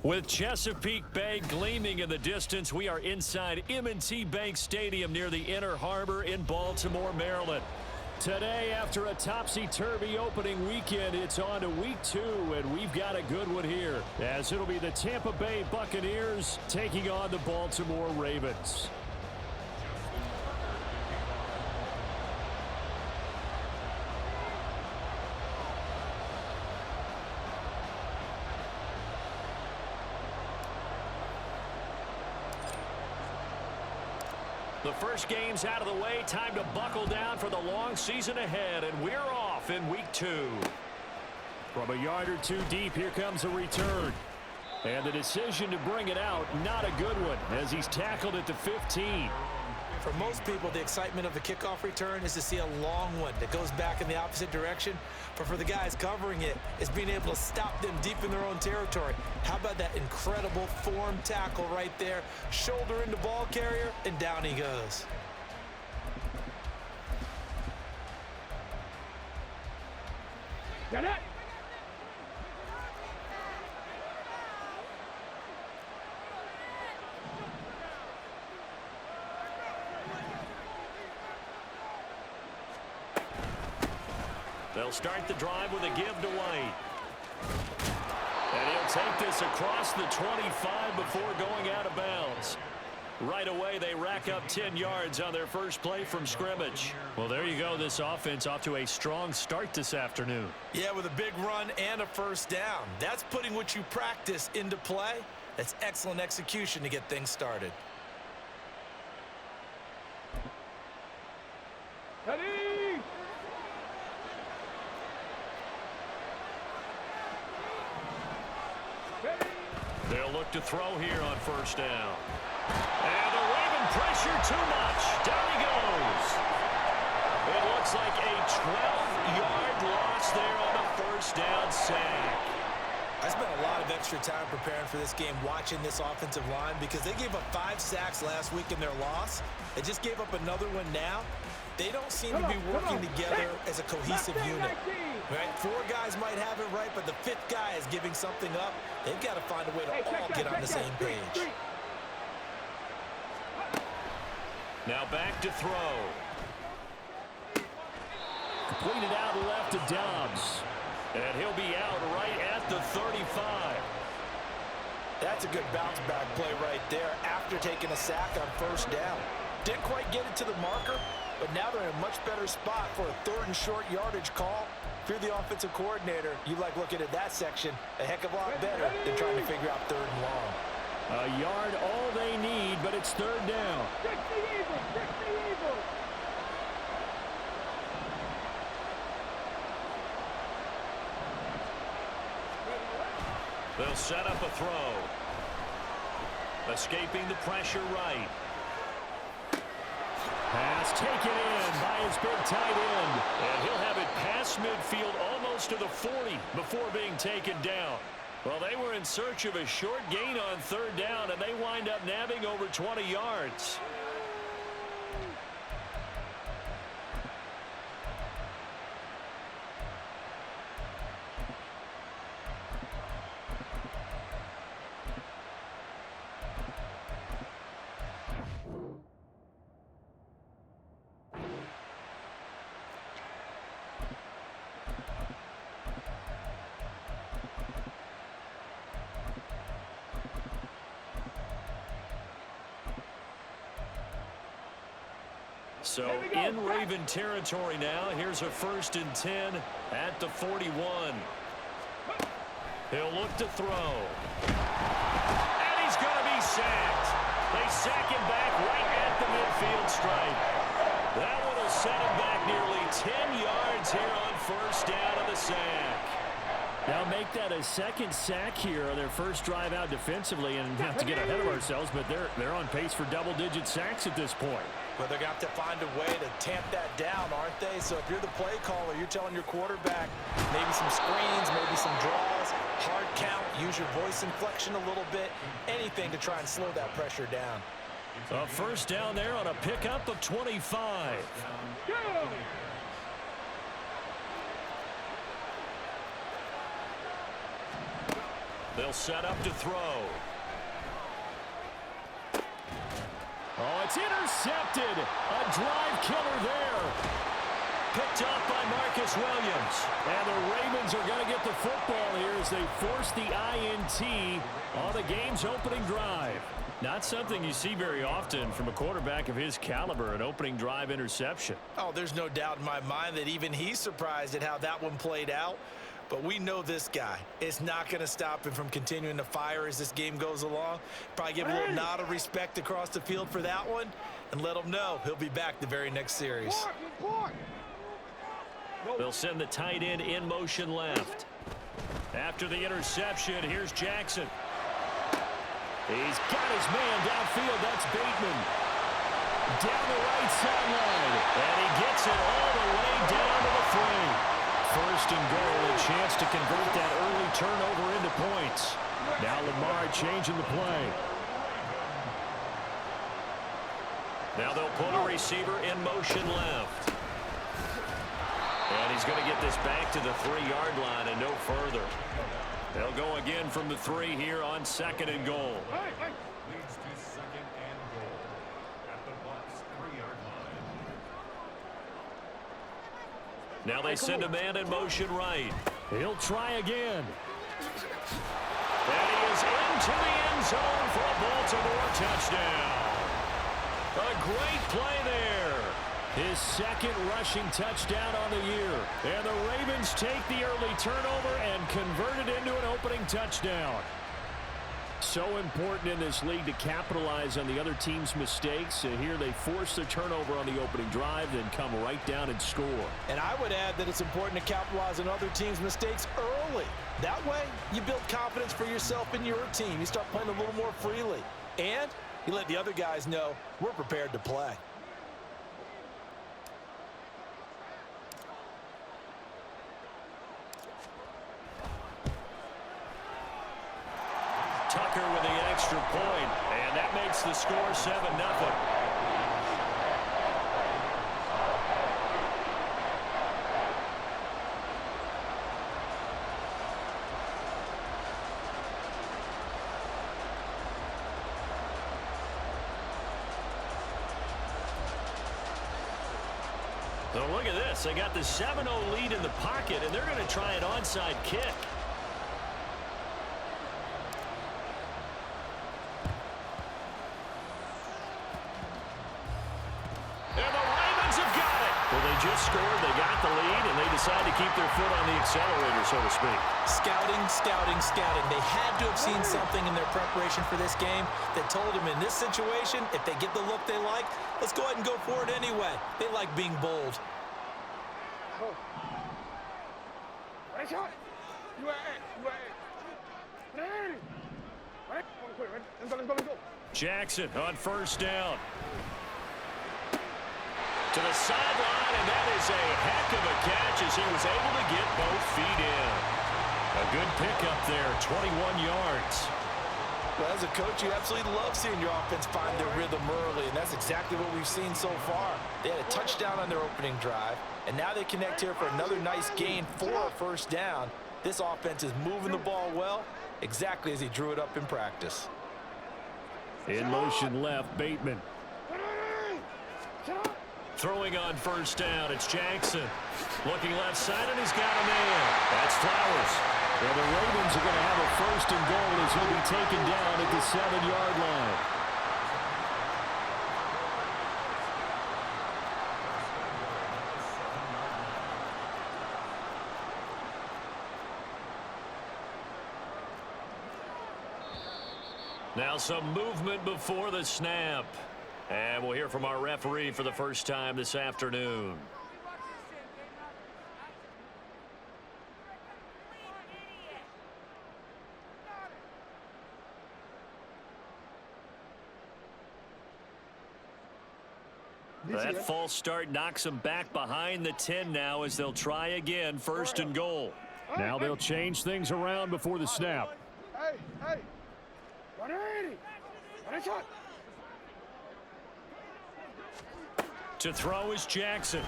With Chesapeake Bay gleaming in the distance, we are inside M&T Bank Stadium near the Inner Harbor in Baltimore, Maryland. Today, after a topsy-turvy opening weekend, it's on to week 2, and we've got a good one here, as it'll be the Tampa Bay Buccaneers taking on the Baltimore Ravens. The first game's out of the way. Time to buckle down for the long season ahead, and we're off in week 2. From a yard or two deep, here comes a return. And the decision to bring it out, not a good one, as he's tackled at the 15. For most people, the excitement of the kickoff return is to see a long one that goes back in the opposite direction. But for the guys covering it, it's being able to stop them deep in their own territory. How about that incredible form tackle right there? Shoulder into ball carrier, and down he goes. Got it. They'll start the drive with a give to White. And he'll take this across the 25 before going out of bounds. Right away, they rack up 10 yards on their first play from scrimmage. Well, there you go. This offense off to a strong start this afternoon. Yeah, with a big run and a first down. That's putting what you practice into play. That's excellent execution to get things started. Ready? They'll look to throw here on first down. And the Raven pressure too much. Down he goes. It looks like a 12-yard loss there on the first down sack. I spent a lot of extra time preparing for this game, watching this offensive line, because they gave up 5 sacks last week in their loss. They just gave up another one now. They don't seem to be working together as a cohesive unit. Right? 4 guys might have it right, but the 5th guy is giving something up. They've got to find a way to all get on the same page. Now back to throw. Completed out left to Dobbs. And he'll be out right at the 35. That's a good bounce back play right there after taking a sack on first down. Didn't quite get it to the marker, but now they're in a much better spot for a 3rd and short yardage call. If you're the offensive coordinator, you like looking at that section a heck of a lot better than trying to figure out 3rd and long. A yard all they need, but it's 3rd down. Fix the Eagles! Fix the Eagles! They'll set up a throw. Escaping the pressure right. Pass taken in by his big tight end. And he'll have it past midfield almost to the 40 before being taken down. Well, they were in search of a short gain on 3rd down, and they wind up nabbing over 20 yards. So in Raven territory now. Here's a 1st and 10 at the 41. He'll look to throw. And he's going to be sacked. They sack him back right at the midfield stripe. That one will set him back nearly 10 yards here on first down of the sack. Now make that a 2nd sack here on their first drive out defensively, and not to get ahead of ourselves, but they're on pace for double-digit sacks at this point. But they're going to have to find a way to tamp that down, aren't they? So if you're the play caller, you're telling your quarterback maybe some screens, maybe some draws, hard count, use your voice inflection a little bit, anything to try and slow that pressure down. A first down there on a pickup of 25. Go! They'll set up to throw. Oh, it's intercepted. A drive killer there. Picked off by Marcus Williams. And the Ravens are going to get the football here as they force the INT on the game's opening drive. Not something you see very often from a quarterback of his caliber, an opening drive interception. Oh, there's no doubt in my mind that even he's surprised at how that one played out. But we know this guy. It's not going to stop him from continuing to fire as this game goes along. Probably give a little nod of respect across the field for that one and let him know he'll be back the very next series. They'll send the tight end in motion left. After the interception, here's Jackson. He's got his man downfield. That's Bateman. Down the right sideline. And he gets it all the way down to the 3. First and goal, a chance to convert that early turnover into points. Now Lamar changing the play. Now they'll put a receiver in motion left. And he's going to get this back to the 3-yard line and no further. They'll go again from the 3 here on second and goal. Leads to second and goal at the Bucs 3-yard line. Now they send a man in motion right. He'll try again. And he is into the end zone for a Baltimore touchdown. A great play there. His second rushing touchdown on the year. And the Ravens take the early turnover and convert it into an opening touchdown. So important in this league to capitalize on the other team's mistakes. Here they force the turnover on the opening drive, then come right down and score. And I would add that it's important to capitalize on other teams' mistakes early. That way, you build confidence for yourself and your team. You start playing a little more freely. And you let the other guys know we're prepared to play. Tucker with the extra point, and that makes the score 7-0. So look at this. They got the 7-0 lead in the pocket, and they're going to try an onside kick. Just scored, they got the lead, and they decide to keep their foot on the accelerator, so to speak. Scouting, scouting, scouting. They had to have seen something in their preparation for this game that told them in this situation, if they get the look they like, let's go ahead and go for it anyway. They like being bold. Jackson on first down. To the sideline, and that is a heck of a catch as he was able to get both feet in. A good pickup there, 21 yards. Well, as a coach, you absolutely love seeing your offense find their rhythm early, and that's exactly what we've seen so far. They had a touchdown on their opening drive, and now they connect here for another nice gain for a first down. This offense is moving the ball well, exactly as he drew it up in practice. In motion left, Bateman. Throwing on first down, it's Jackson. Looking left side, and he's got a man. That's Flowers. Well, the Ravens are going to have a first and goal as he'll be taken down at the 7-yard line. Now some movement before the snap. And we'll hear from our referee for the first time this afternoon. That false start knocks them back behind the 10 now as they'll try again, first and goal. Now they'll change things around before the snap. To throw is Jackson. And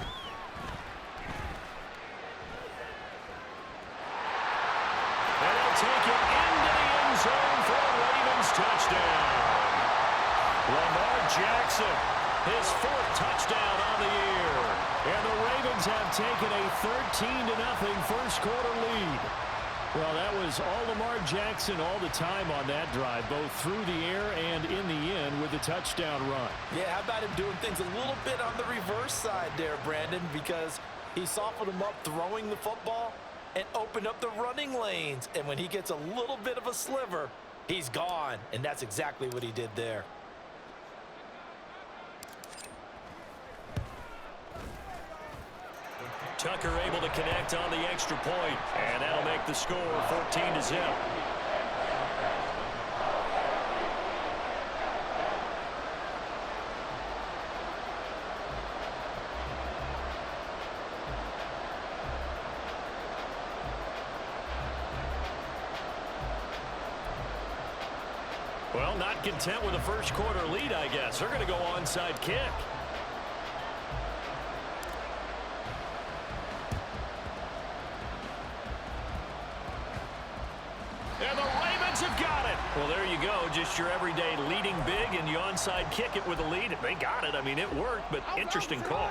they'll take it into the Jackson, his 4th touchdown on the year. And the Ravens have taken a 13-0 first quarter lead. Well, that was all Lamar Jackson all the time on that drive, both through the air and in the end with the touchdown run. Yeah, how about him doing things a little bit on the reverse side there, Brandon, because he softened him up throwing the football and opened up the running lanes. And when he gets a little bit of a sliver, he's gone. And that's exactly what he did there. Tucker able to connect on the extra point, and that'll make the score 14-0. Well, not content with a first quarter lead, I guess. They're going to go onside kick. And the Ravens have got it. Well, there you go. Just your everyday leading big, and you onside kick it with a lead. They got it. I mean, it worked, but interesting call.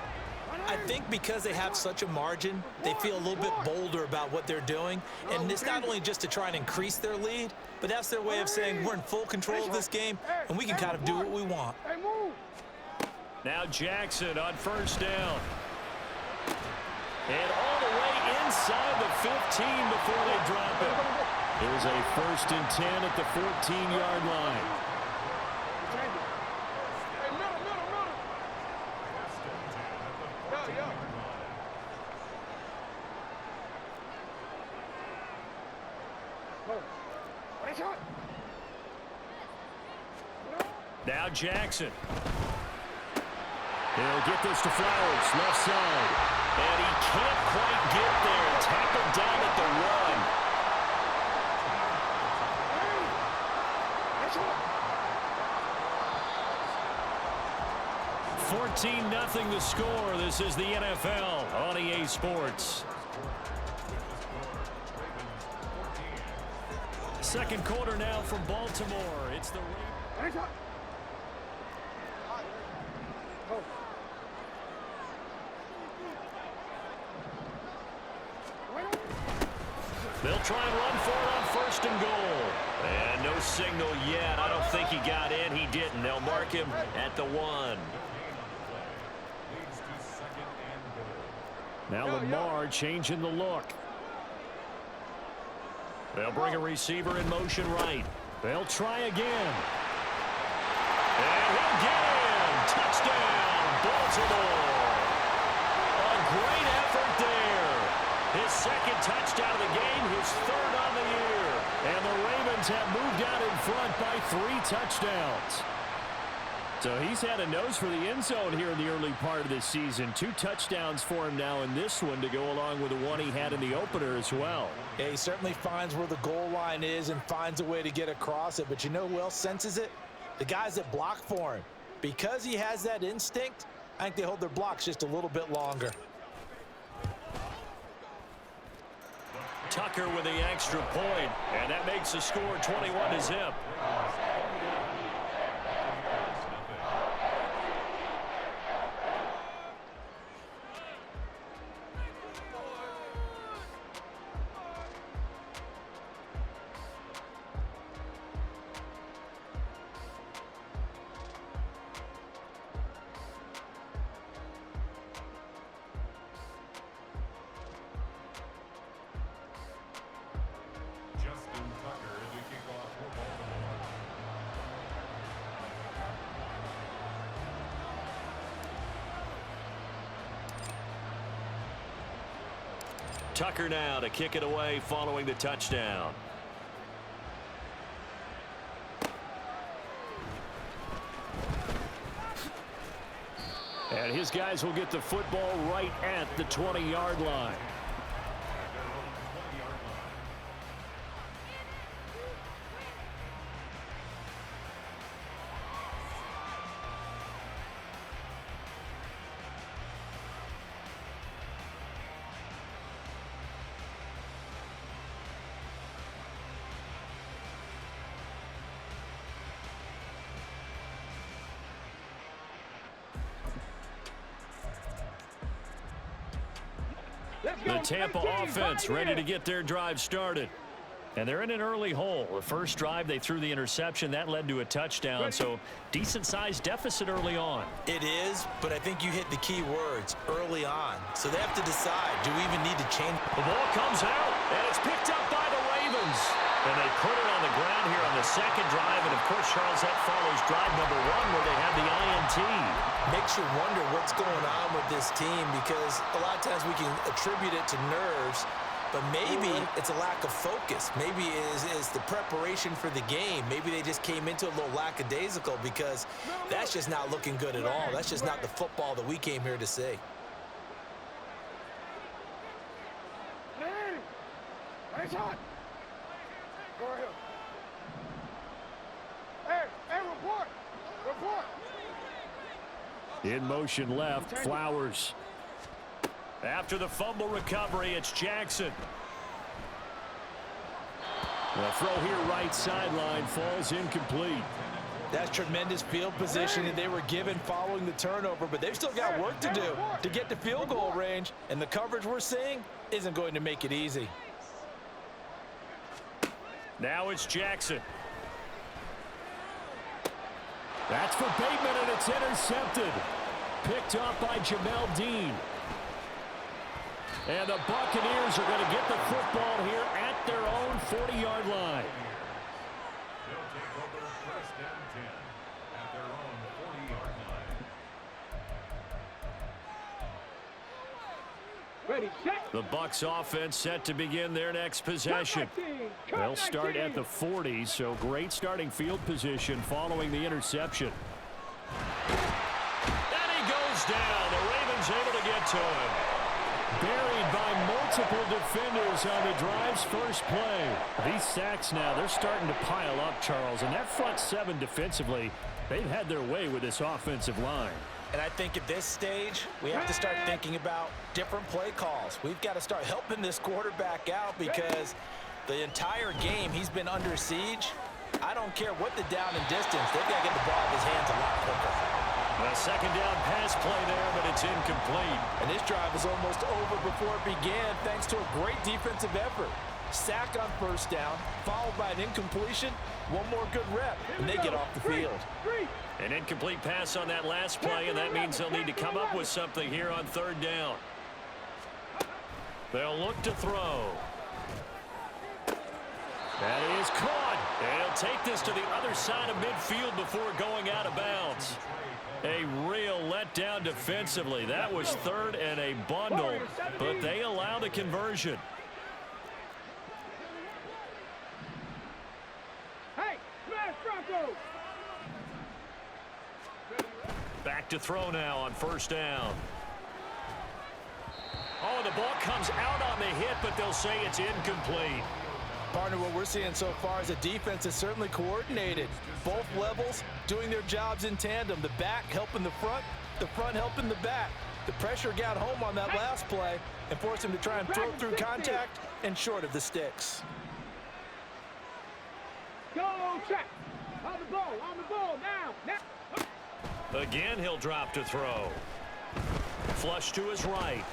I think because they have such a margin, they feel a little bit bolder about what they're doing. And it's not only just to try and increase their lead, but that's their way of saying we're in full control of this game, and we can kind of do what we want. Now Jackson on first down. And all the way inside the 15 before they drop it. It was a 1st and 10 at the 14-yard line. Now Jackson. He'll get this to Flowers, left side. And he can't quite get there. Tackled down at the 1. 14-0 the score. This is the NFL on EA Sports. Second quarter now from Baltimore. It's the Ravens. They'll try and run for it on 1st and goal. And no signal yet. I don't think he got in. He didn't. They'll mark him at the 1. Now Lamar changing the look. They'll bring a receiver in motion right. They'll try again. And he'll get in. Touchdown, Baltimore. A great effort there. His 2nd touchdown of the game, his 3rd on the year. And the Ravens have moved out in front by 3 touchdowns. So he's had a nose for the end zone here in the early part of this season. 2 touchdowns for him now in this one to go along with the one he had in the opener as well. Yeah, he certainly finds where the goal line is and finds a way to get across it. But you know who else senses it? The guys that block for him. Because he has that instinct, I think they hold their blocks just a little bit longer. Tucker with the extra point, and that makes the score 21-0. Tucker now to kick it away following the touchdown. And his guys will get the football right at the 20-yard line. The Tampa offense ready to get their drive started. And they're in an early hole. The first drive, they threw the interception. That led to a touchdown, so decent-sized deficit early on. It is, but I think you hit the key words, early on. So they have to decide, do we even need to change? The ball comes out, and it's picked up by the Ravens. And they put it on the ground here on the second drive. And, of course, Charles, that follows drive number 1 where they had the INT. Makes you wonder what's going on with this team because a lot of times we can attribute it to nerves, but maybe it's a lack of focus. Maybe it's the preparation for the game. Maybe they just came into a little lackadaisical because that's just not looking good at all. That's just not the football that we came here to see. It's hot. Go ahead. Hey, report. Report. In motion left, Flowers. After the fumble recovery, it's Jackson. The throw here right sideline falls incomplete. That's tremendous field position that they were given following the turnover, but they've still got work to do to get to field goal range, and the coverage we're seeing isn't going to make it easy. Now it's Jackson. That's for Bateman, and it's intercepted. Picked off by Jamel Dean. And the Buccaneers are going to get the football here at their own 40-yard line. They'll take over first and 10 at their own 40-yard line. Ready, set. The Bucs offense set to begin their next possession. They'll start at the 40, so great starting field position following the interception. And he goes down. The Ravens able to get to him. Buried by multiple defenders on the drive's first play. These sacks now, they're starting to pile up, Charles. And that front seven defensively, they've had their way with this offensive line. And I think at this stage, we have to start thinking about different play calls. We've got to start helping this quarterback out because the entire game he's been under siege. I don't care what the down and distance. They've got to get the ball in his hands a lot quicker. A second down pass play there, but it's incomplete. And this drive was almost over before it began thanks to a great defensive effort. Sack on first down, followed by an incompletion. One more good rep, and they get off the field. An incomplete pass on that last play, and that means they'll need to come up with something here on third down. They'll look to throw. That is caught. And he'll take this to the other side of midfield before going out of bounds. A real letdown defensively. That was third and a bundle, but they allow the conversion. Hey, smash Bronco. Back to throw now on first down. Oh, the ball comes out on the hit, but they'll say it's incomplete. Partner, what we're seeing so far is a defense is certainly coordinated. Both levels doing their jobs in tandem. The back helping the front helping the back. The pressure got home on that last play and forced him to try and throw through contact and short of the sticks. Go, check. On the ball, now. Again, he'll drop to throw. Flush to his right.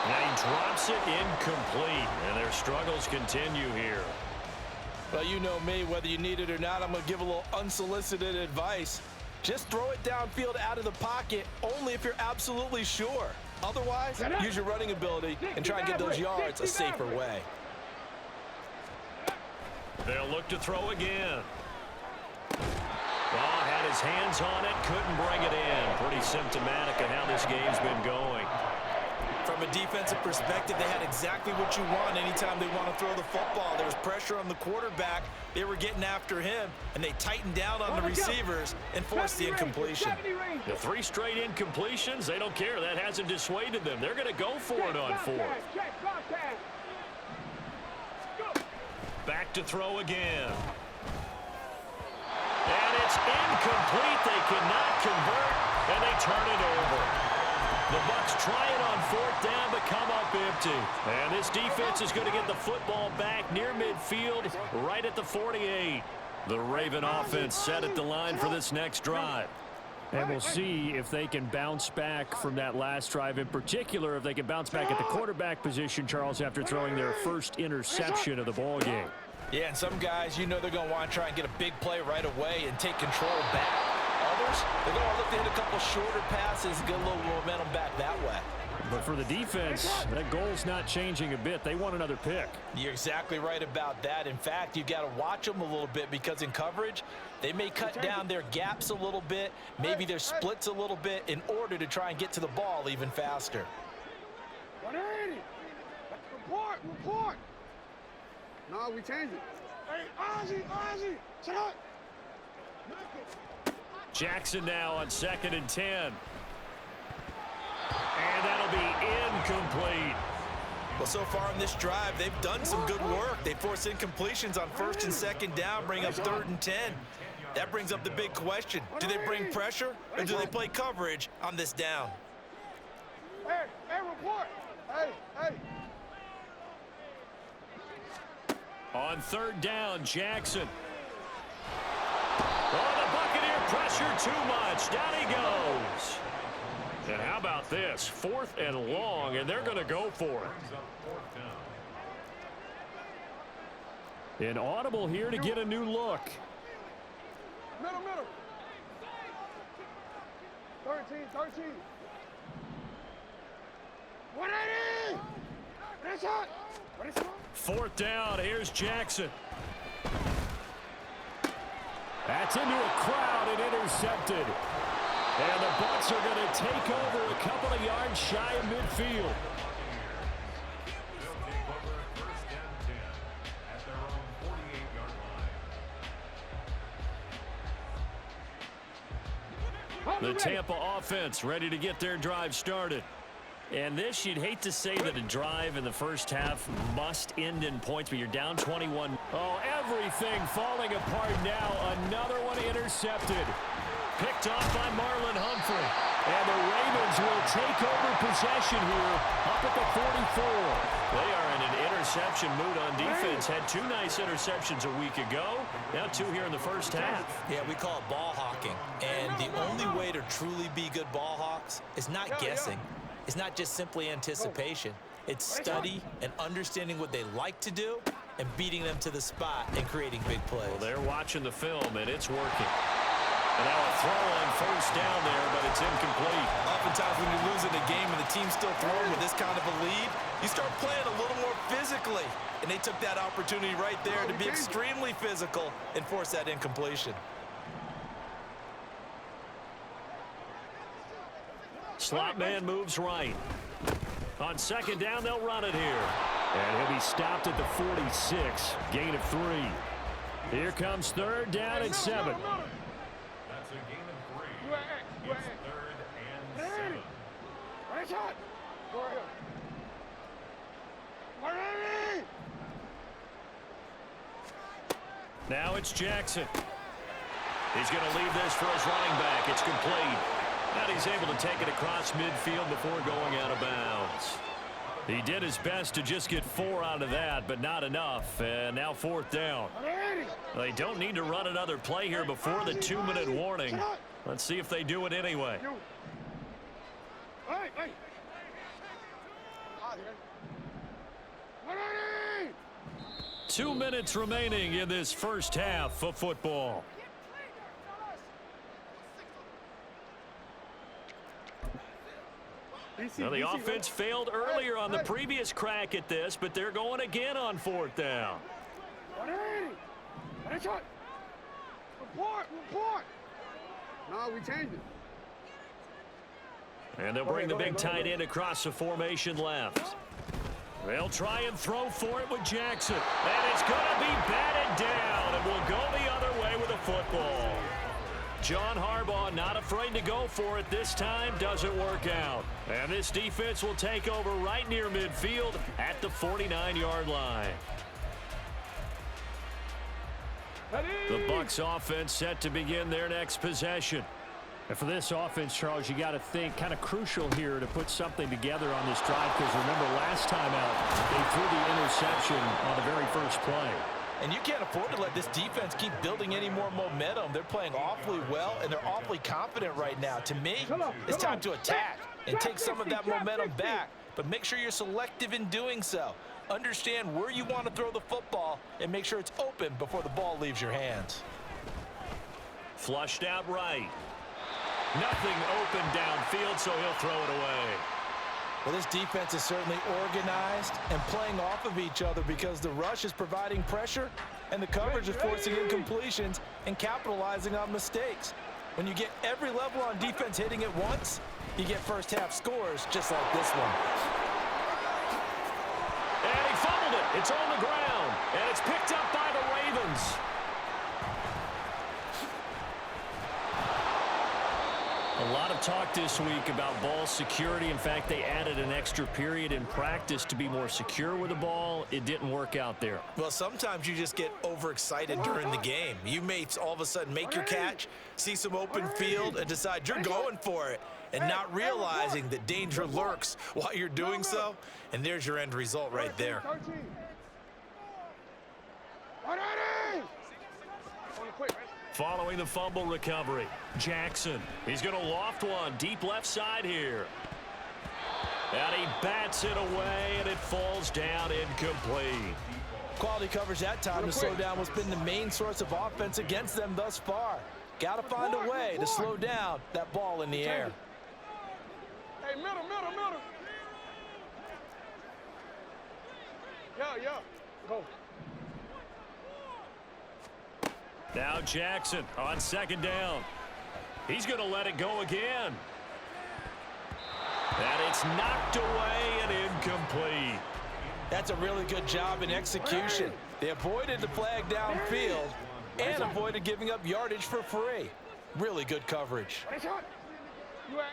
Now he drops it incomplete, and their struggles continue here. Well, you know me, whether you need it or not, I'm going to give a little unsolicited advice. Just throw it downfield out of the pocket only if you're absolutely sure. Otherwise, use your running ability and try and get those yards a safer way. They'll look to throw again. Well, had his hands on it, couldn't bring it in. Pretty symptomatic of how this game's been going. From a defensive perspective, they had exactly what you want anytime they want to throw the football. There was pressure on the quarterback. They were getting after him, and they tightened down on the receivers and forced the incompletion. The 3 straight incompletions, they don't care. That hasn't dissuaded them. They're going to go for it on 4th. Back to throw again. And it's incomplete. They cannot convert, and they turn it over. The Bucs try it on 4th down, but come up empty. And this defense is going to get the football back near midfield, right at the 48. The Raven offense set at the line for this next drive. And we'll see if they can bounce back from that last drive, in particular, if they can bounce back at the quarterback position, Charles, after throwing their first interception of the ball game. Yeah, and some guys, you know they're going to want to try and get a big play right away and take control back. Others, they're going to look to hit a couple shorter passes and get a little momentum back that way. But for the defense, that goal's not changing a bit. They want another pick. You're exactly right about that. In fact, you've got to watch them a little bit because in coverage, they may cut down their gaps a little bit, maybe their splits a little bit in order to try and get to the ball even faster. 180. Report. No, we changed it. Hey, Ozzy, shut up. Jackson now on 2nd and 10. And that'll be incomplete. Well, so far in this drive, they've done some good work. They force incompletions on 1st and 2nd down, bring up 3rd and 10. That brings up the big question. Do they bring pressure or do they play coverage on this down? Hey, report. Hey. On 3rd down, Jackson. Oh, the Buccaneer pressure too much. Down he goes. And how about this? 4th and long, and they're going to go for it. An audible here to get a new look. Middle. 13. 180. That's hot. 4th down, here's Jackson. That's into a crowd and intercepted. And the Bucs are going to take over a couple of yards shy of midfield. They'll take over 1st and 10 at their own 48-yard line. The Tampa offense ready to get their drive started. And this, you'd hate to say that a drive in the first half must end in points, but you're down 21. Oh, everything falling apart now. Another one intercepted. Picked off by Marlon Humphrey. And the Ravens will take over possession here up at the 44. They are in an interception mood on defense. Had 2 nice interceptions a week ago. Now 2 here in the first half. Yeah, we call it ball hawking. And the only way to truly be good ball hawks is not guessing. It's not just simply anticipation. It's study and understanding what they like to do and beating them to the spot and creating big plays. Well, they're watching the film, and it's working. And now a throw on 1st down there, but it's incomplete. Oftentimes when you're losing a game and the team's still throwing with this kind of a lead, you start playing a little more physically. And they took that opportunity right there to be extremely physical and force that incompletion. Slot man moves right. On 2nd down, they'll run it here. And he'll be stopped at the 46. Gain of 3. Here comes 3rd down and 7. That's a gain of 3. It's 3rd and 7. Right shot. Go right here. 180. Now it's Jackson. He's going to leave this for his running back. It's complete. And he's able to take it across midfield before going out of bounds. He did his best to just get 4 out of that, but not enough. And now 4th down. They don't need to run another play here before the 2-minute warning. Let's see if they do it anyway. Hey. 2 minutes remaining in this first half of football. Now the offense failed earlier on the previous crack at this, but they're going again on 4th down. 180. Right shot. Report. No, we changed it. And they'll bring the big tight end across the formation left. They'll try and throw for it with Jackson. And it's going to be batted down, and will go the other way with a football. John Harbaugh not afraid to go for it this time. Doesn't work out. And this defense will take over right near midfield at the 49-yard line. The Bucs offense set to begin their next possession. And for this offense, Charles, you got to think kind of crucial here to put something together on this drive, because remember last time out, they threw the interception on the very first play. And you can't afford to let this defense keep building any more momentum. They're playing awfully well, and they're awfully confident right now. To me, it's time to attack and take some of that momentum back, but make sure you're selective in doing so. Understand where you want to throw the football and make sure it's open before the ball leaves your hands. Flushed out right. Nothing open downfield, so he'll throw it away. Well, this defense is certainly organized and playing off of each other because the rush is providing pressure and the coverage is forcing incompletions and capitalizing on mistakes. When you get every level on defense hitting at once, you get first half scores just like this one. And he fumbled it. It's on the ground, and it's picked up by the Ravens. A lot of talk this week about ball security. In fact, they added an extra period in practice to be more secure with the ball. It didn't work out there. Well, sometimes you just get overexcited during the game. You may all of a sudden make your catch, see some open field, and decide you're going for it, and not realizing that danger lurks while you're doing so. And there's your end result right there. Following the fumble recovery, Jackson. He's going to loft one deep left side here. And he bats it away, and it falls down incomplete. Quality coverage that time to slow down what's been the main source of offense against them thus far. Got to find a way to slow down that ball in the air. Hey, middle. Yeah. Go. Now Jackson on second down. He's going to let it go again. And it's knocked away and incomplete. That's a really good job in execution. They avoided the flag downfield and avoided giving up yardage for free. Really good coverage. You at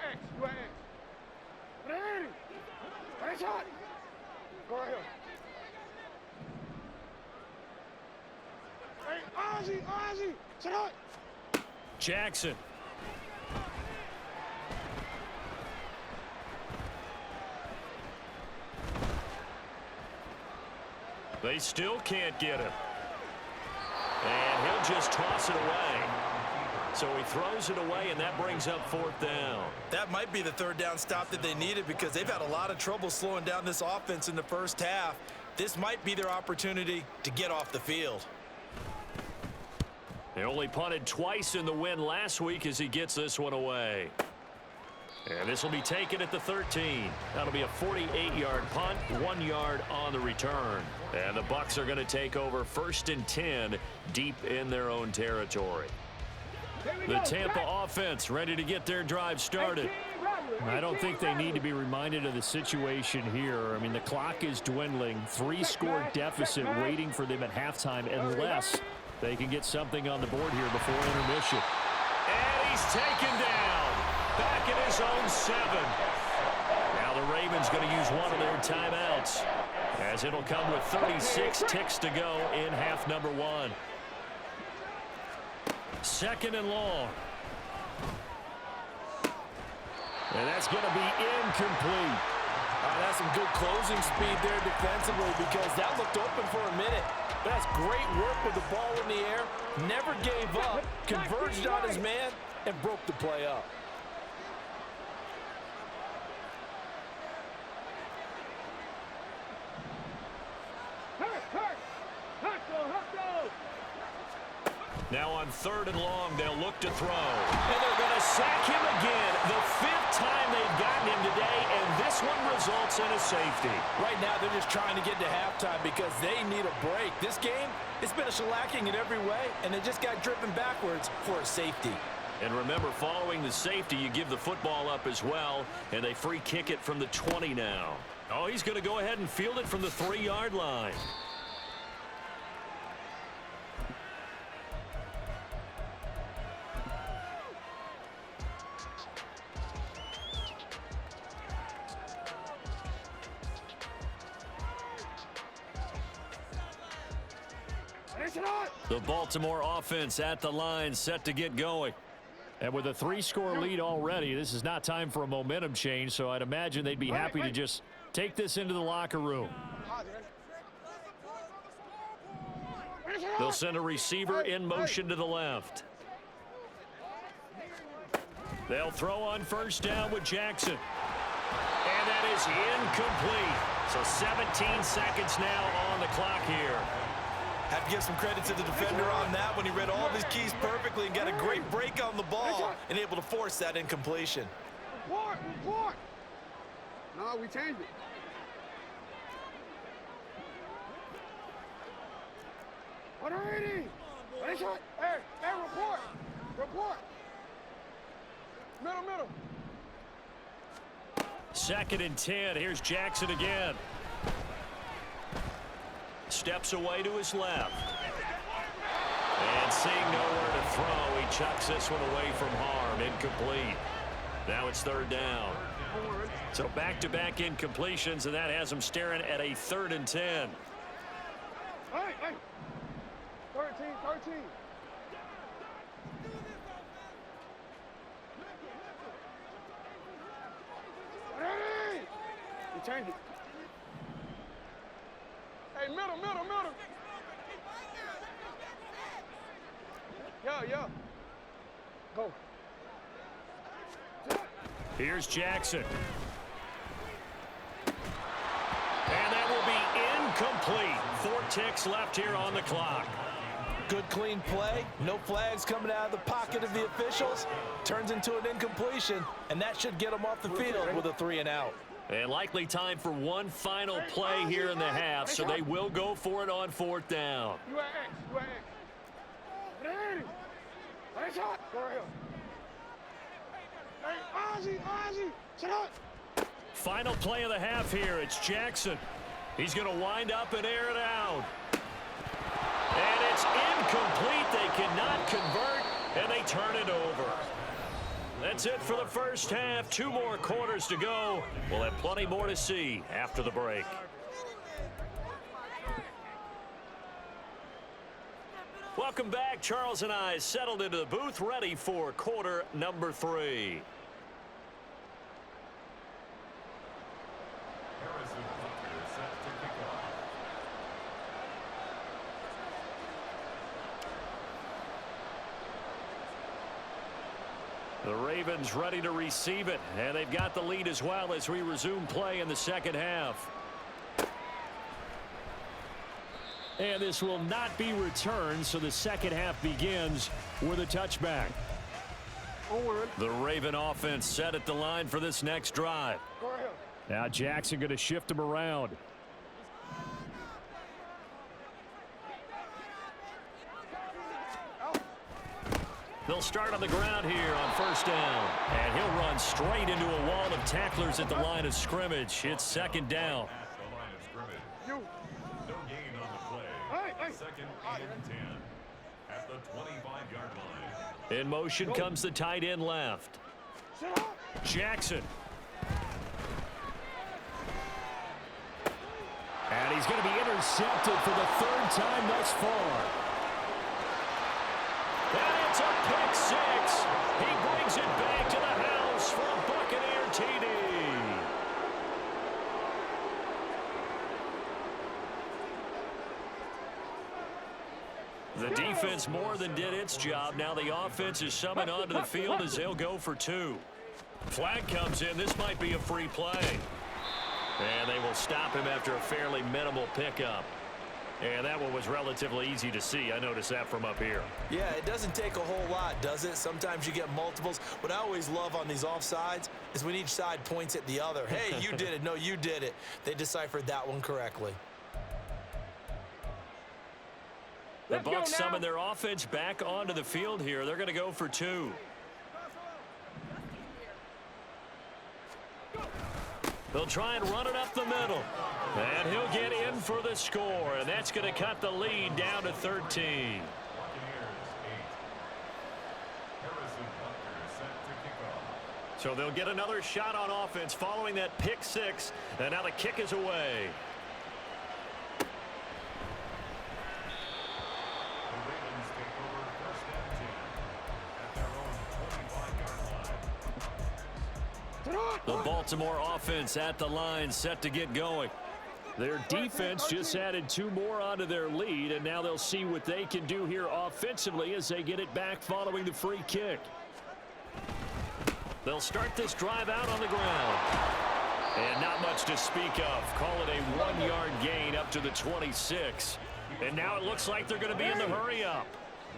X. Go right here. Hey, Ozzy, sit up. Jackson. They still can't get him. And he'll just toss it away. So he throws it away, and that brings up fourth down. That might be the third down stop that they needed because they've had a lot of trouble slowing down this offense in the first half. This might be their opportunity to get off the field. They only punted twice in the win last week as he gets this one away. And this will be taken at the 13. That'll be a 48-yard punt, 1 yard on the return. And the Bucs are going to take over 1st and 10 deep in their own territory. The Tampa offense ready to get their drive started. I don't think they need to be reminded of the situation here. I mean, the clock is dwindling. 3-score deficit waiting for them at halftime unless they can get something on the board here before intermission. And he's taken down. Back in his own 7. Now the Ravens going to use one of their timeouts as it'll come with 36 ticks to go in half number 1. 2nd and long. And that's going to be incomplete. That's some good closing speed there defensively because that looked open for a minute. But that's great work with the ball in the air. Never gave up, converged on his man, and broke the play up. Now on 3rd and long, they'll look to throw. And they're going to sack him again. The 5th time they've gotten him today, and this one results in a safety. Right now, they're just trying to get to halftime because they need a break. This game, it's been a shellacking in every way, and they just got driven backwards for a safety. And remember, following the safety, you give the football up as well, and they free kick it from the 20 now. Oh, he's going to go ahead and field it from the 3-yard line. The Baltimore offense at the line, set to get going. And with a 3-score lead already, this is not time for a momentum change, so I'd imagine they'd be happy to just take this into the locker room. They'll send a receiver in motion to the left. They'll throw on first down with Jackson. And that is incomplete. So 17 seconds now on the clock here. Have to give some credit to the defender on that when he read all of his keys perfectly and got a great break on the ball and able to force that incompletion. Report. No, we changed it. What are you? Hey, report. Middle. Second and 10. Here's Jackson again. Steps away to his left. And seeing nowhere to throw, he chucks this one away from harm. Incomplete. Now it's third down. So back-to-back incompletions, and that has him staring at a 3rd and 10. Hey. 13. Hey! You change it. Hey, middle. Yeah. Go. Here's Jackson. And that will be incomplete. 4 ticks left here on the clock. Good, clean play. No flags coming out of the pocket of the officials. Turns into an incompletion, and that should get them off the field with a 3 and out. And likely time for one final play here in the half, so they will go for it on 4th down. You at X. Ready. Hey, shot. Go right here. Hey, Ozzy. Shut up. Final play of the half here. It's Jackson. He's going to wind up and air it out. And it's incomplete. They cannot convert, and they turn it over. That's it for the first half. 2 more quarters to go. We'll have plenty more to see after the break. Welcome back. Charles and I settled into the booth, ready for quarter number 3. The Ravens ready to receive it, and they've got the lead as well as we resume play in the second half. And this will not be returned, so the second half begins with a touchback. The Raven offense set at the line for this next drive. Now Jackson going to shift him around. They'll start on the ground here on first down. And he'll run straight into a wall of tacklers at the line of scrimmage. It's second down. No gain on the play. Second and 10 at the 25-yard line. In motion comes the tight end left. Jackson. And he's going to be intercepted for the 3rd time thus far. And it's a pick 6. He brings it back to the house for a Buccaneer TD. The defense more than did its job. Now the offense is summoned onto the field as they'll go for 2. Flag comes in. This might be a free play. And they will stop him after a fairly minimal pickup. And that one was relatively easy to see. I noticed that from up here. Yeah, it doesn't take a whole lot, does it? Sometimes you get multiples. What I always love on these offsides is when each side points at the other. Hey, you did it. No, you did it. They deciphered that one correctly. The Bucs summon their offense back onto the field here. They're going to go for 2. They'll try and run it up the middle. And he'll get in for the score. And that's going to cut the lead down to 13. So they'll get another shot on offense following that pick 6. And now the kick is away. The Baltimore offense at the line, set to get going. Their defense just added 2 more onto their lead, and now they'll see what they can do here offensively as they get it back following the free kick. They'll start this drive out on the ground. And not much to speak of. Call it a 1-yard gain up to the 26. And now it looks like they're going to be in the hurry up.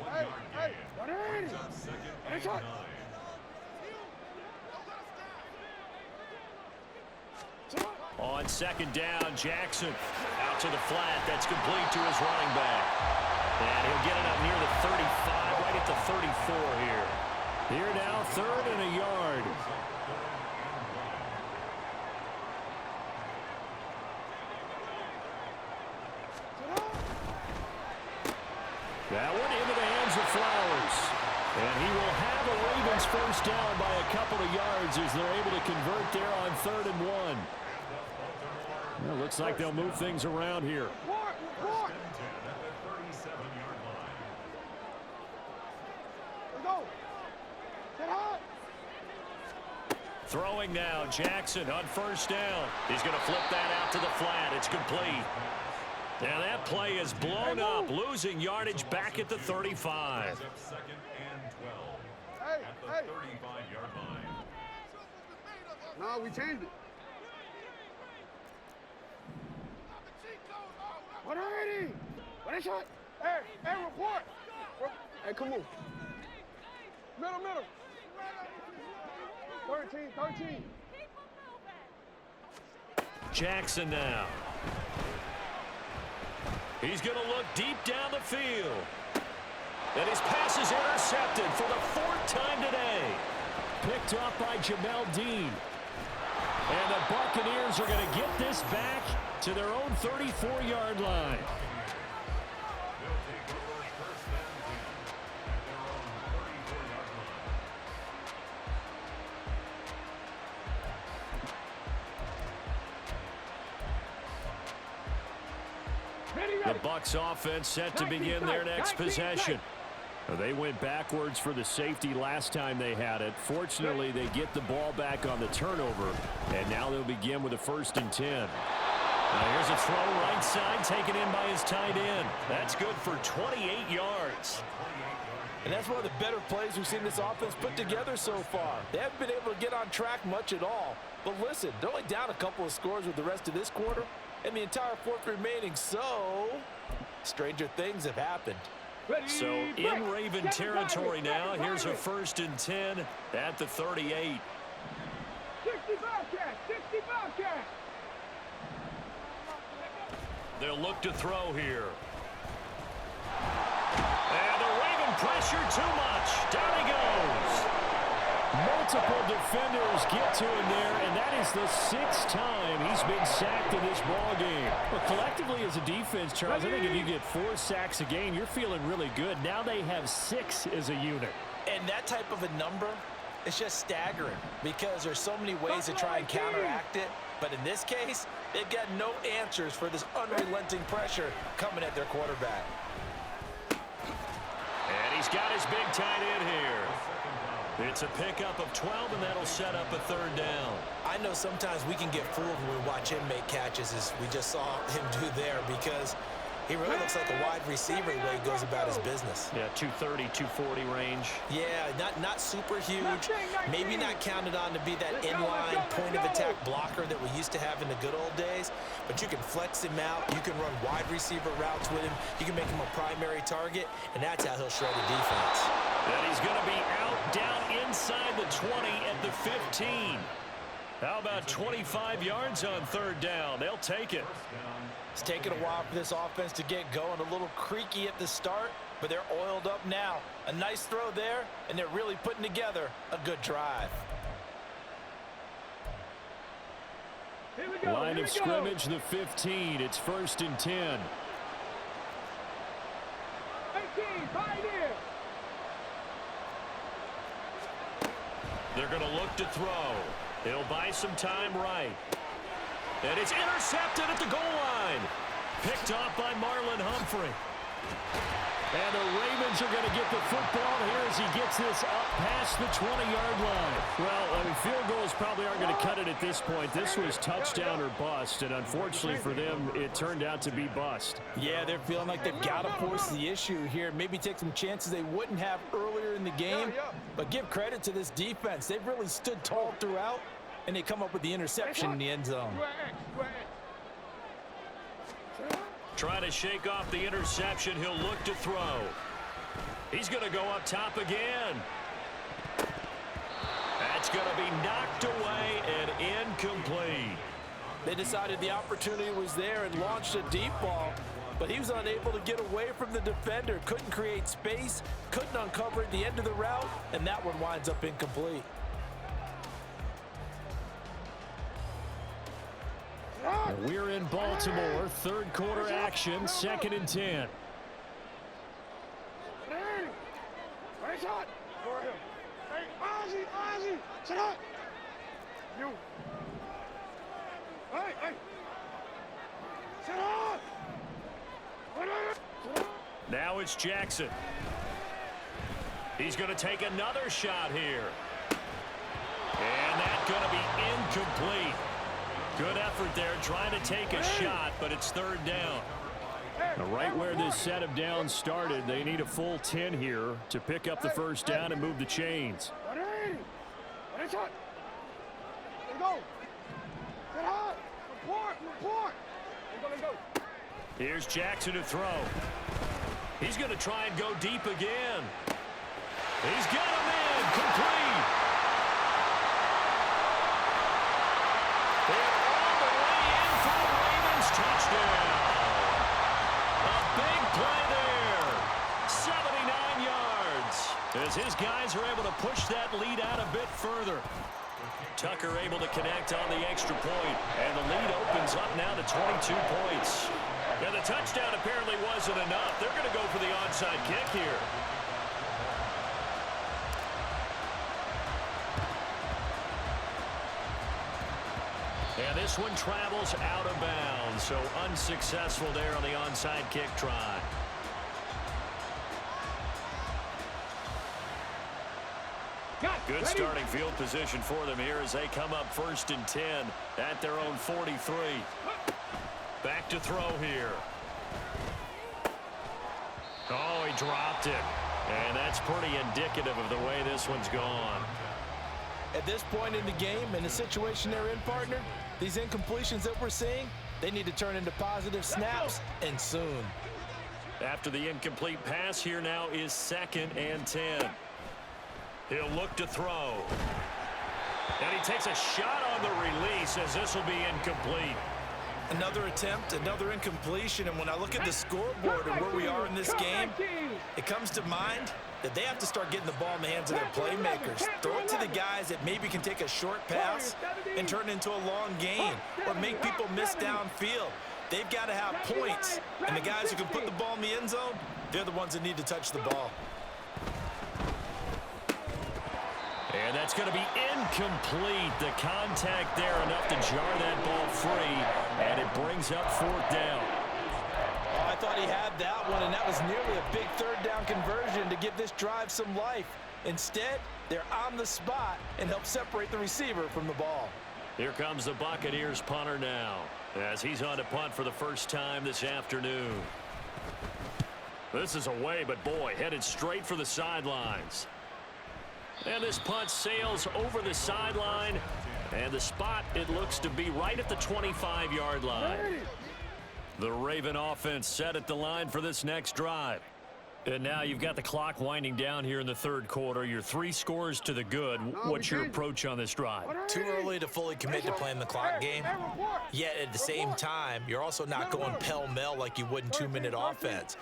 1-yard gain. Second and 9. On second down, Jackson out to the flat. That's complete to his running back. And he'll get it up near the 35, right at the 34 here. Here now, 3rd and a yard. That one into the hands of Flowers. And he will have a Ravens first down by a couple of yards as they're able to convert there on 3rd and 1. Well, looks like they'll move things around here. Throwing now, Jackson on first down. He's going to flip that out to the flat. It's complete. Now that play is blown up, losing yardage back at the 35. Second and 12 at the 35-yard line. No, we changed it. What already? What is shot? Hey, report. Hey, come on. Middle. 13. Jackson now. He's going to look deep down the field. And his pass is intercepted for the 4th time today. Picked off by Jamel Dean. And the Buccaneers are going to get this back to their own 34-yard line. The Bucs offense set to begin their next possession. They went backwards for the safety last time they had it. Fortunately, they get the ball back on the turnover, and now they'll begin with a 1st and 10. Now here's a throw right side taken in by his tight end. That's good for 28 yards. And that's one of the better plays we've seen this offense put together so far. They haven't been able to get on track much at all. But listen, they're only down a couple of scores with the rest of this quarter and the entire 4th remaining. So, stranger things have happened. So, in Raven territory now, here's a 1st and 10 at the 38. 60 Bobcat. They'll look to throw here. And the Raven pressure too much. Down he goes. Multiple defenders get to him there, and that is the 6th time he's been sacked in this ball game. Well, collectively as a defense, Charles, I think if you get 4 sacks a game, you're feeling really good. Now they have 6 as a unit. And that type of a number, it's just staggering because there's so many ways to try and counteract it. But in this case, they've got no answers for this unrelenting pressure coming at their quarterback. And he's got his big tight end here. It's a pickup of 12, and that'll set up a 3rd down. I know sometimes we can get fooled when we watch him make catches, as we just saw him do there, because he really looks like a wide receiver the way he goes about his business. Yeah, 230, 240 range. Yeah, not super huge. Maybe not counted on to be that inline point-of-attack blocker that we used to have in the good old days. But you can flex him out. You can run wide receiver routes with him. You can make him a primary target, and that's how he'll shred the defense. And he's going to be out down inside the 20 at the 15. How about 25 yards on 3rd down? They'll take it. It's taken a while for this offense to get going. A little creaky at the start, but they're oiled up now. A nice throw there, and they're really putting together a good drive. Line of scrimmage, the 15. It's 1st and 10. 18, Pioneer. They're going to look to throw. He'll buy some time right. And it's intercepted at the goal line. Picked off by Marlon Humphrey. And the Ravens are going to get the football here as he gets this up past the 20-yard line. Well, I mean, field goals probably aren't going to cut it at this point. This was touchdown or bust, and unfortunately for them, it turned out to be bust. Yeah, they're feeling like they've got to force the issue here. Maybe take some chances they wouldn't have earlier in the game. But give credit to this defense. They've really stood tall throughout, and they come up with the interception in the end zone. Trying to shake off the interception. He'll look to throw. He's going to go up top again. That's going to be knocked away and incomplete. They decided the opportunity was there and launched a deep ball, but he was unable to get away from the defender. Couldn't create space, couldn't uncover at the end of the route, and that one winds up incomplete. We're in Baltimore, third quarter action, 2nd and 10. Hey, Ozzy, sit up. You. Hey, sit up. Now it's Jackson. He's going to take another shot here. And that's going to be incomplete. Good effort there, trying to take a shot, but it's third down. Right where this set of downs started, they need a full 10 here to pick up the first down and move the chains. Let's go. Get hot. Report. Let's go. Here's Jackson to throw. He's going to try and go deep again. He's got him in, complete. They're all the way in for the Ravens touchdown. A big play there. 79 yards. As his guys are able to push that lead out a bit further. Tucker able to connect on the extra point, and the lead opens up now to 22 points. And the touchdown apparently wasn't enough. They're going to go for the onside kick here. And this one travels out of bounds, so unsuccessful there on the onside kick try. Good starting field position for them here as they come up 1st and 10 at their own 43. Back to throw here. Oh, he dropped it. And that's pretty indicative of the way this one's gone. At this point in the game, in the situation they're in, partner, these incompletions that we're seeing, they need to turn into positive snaps, and soon. After the incomplete pass, here now is 2nd and 10. He'll look to throw. And he takes a shot on the release as this will be incomplete. Another attempt, another incompletion, and when I look at the scoreboard and where we are in this game, it comes to mind that they have to start getting the ball in the hands of their playmakers. Throw it to the guys that maybe can take a short pass and turn it into a long gain or make people miss downfield. They've got to have points, and the guys who can put the ball in the end zone, they're the ones that need to touch the ball. And that's going to be incomplete. The contact there enough to jar that ball free, and it brings up 4th down. Oh, I thought he had that one, and that was nearly a big 3rd down conversion to give this drive some life. Instead, they're on the spot and help separate the receiver from the ball. Here comes the Buccaneers punter now, as he's on to punt for the first time this afternoon. This is away, but boy, headed straight for the sidelines. And this punt sails over the sideline, and the spot, it looks to be right at the 25-yard line. The Raven offense set at the line for this next drive. And now you've got the clock winding down here in the 3rd quarter. You're 3 scores to the good. What's your approach on this drive? Too early to fully commit to playing the clock game. Yet at the same time, you're also not going pell-mell like you would in 2-minute offense.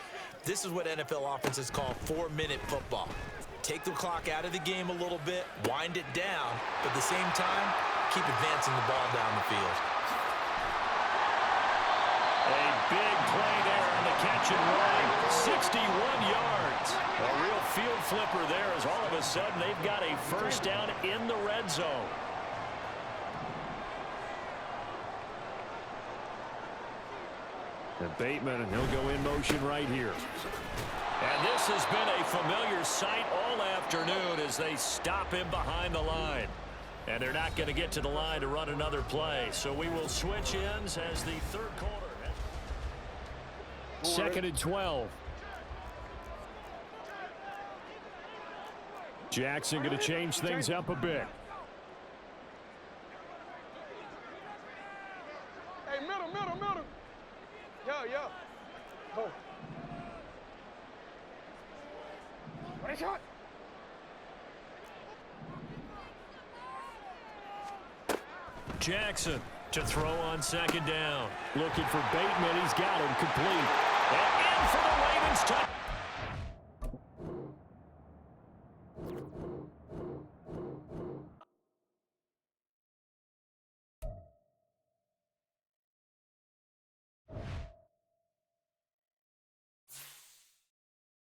This is what NFL offenses call 4-minute football. Take the clock out of the game a little bit, wind it down, but at the same time, keep advancing the ball down the field. A big play there on the catch and run. 61 yards. A real field flipper there as all of a sudden they've got a first down in the red zone. And Bateman, and he'll go in motion right here. And this has been a familiar sight all afternoon as they stop him behind the line. And they're not going to get to the line to run another play. So we will switch ends as the third quarter. 2nd and 12. Jackson going to change things up a bit. Hey, middle. Yo. Go. What a shot. Jackson to throw on 2nd down. Looking for Bateman. He's got him complete. And in for the Ravens touchdown.